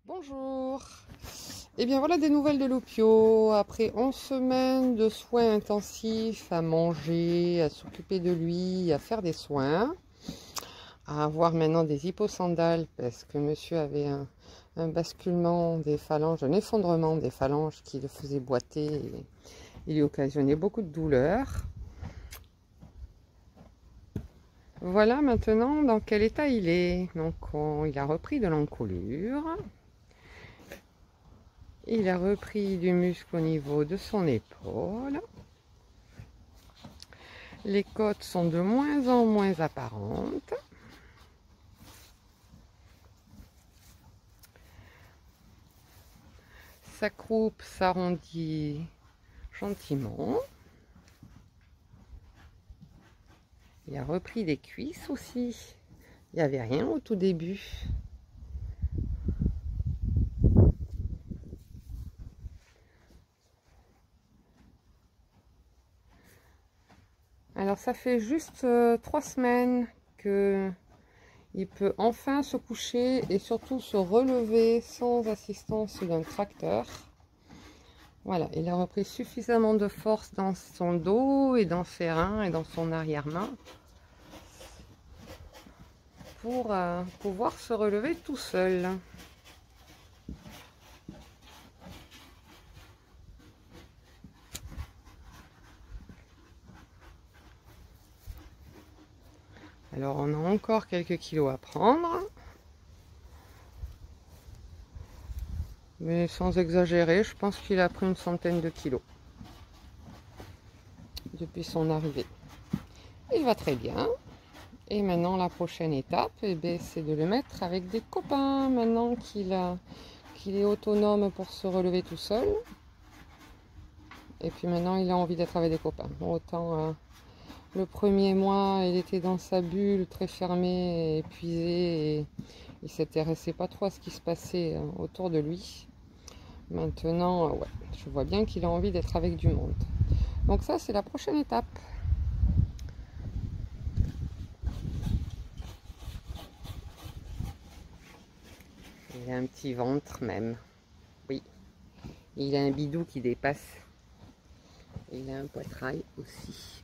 Bonjour. Et bien voilà des nouvelles de Loupio. Après 11 semaines de soins intensifs, à manger, à s'occuper de lui, à faire des soins, à avoir maintenant des hyposandales parce que monsieur avait un basculement des phalanges, un effondrement des phalanges qui le faisait boiter et il lui occasionnait beaucoup de douleurs. Voilà maintenant dans quel état il est. Donc il a repris de l'encolure. Il a repris du muscle au niveau de son épaule. Les côtes sont de moins en moins apparentes. Sa croupe s'arrondit gentiment. Il a repris des cuisses aussi. Il n'y avait rien au tout début. Alors ça fait juste 3 semaines que il peut enfin se coucher et surtout se relever sans assistance d'un tracteur. Voilà, il a repris suffisamment de force dans son dos et dans ses reins et dans son arrière-main pour pouvoir se relever tout seul. Alors on a encore quelques kilos à prendre, mais sans exagérer, je pense qu'il a pris une centaine de kilos depuis son arrivée. Il va très bien. Et maintenant la prochaine étape, c'est de le mettre avec des copains maintenant qu'il est autonome pour se relever tout seul. Et puis maintenant il a envie d'être avec des copains. Autant le premier mois il était dans sa bulle très fermée, épuisé, et il s'intéressait pas trop à ce qui se passait autour de lui. Maintenant ouais, je vois bien qu'il a envie d'être avec du monde. Donc ça c'est la prochaine étape. Il a un petit ventre même. Oui. Il a un bidou qui dépasse. Il a un poitrail aussi.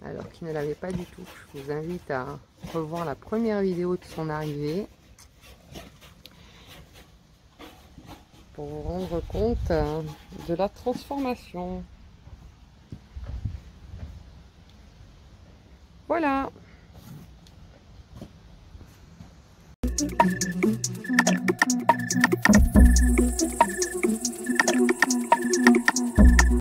Alors qu'il ne l'avait pas du tout. Je vous invite à revoir la première vidéo de son arrivée pour vous rendre compte de la transformation.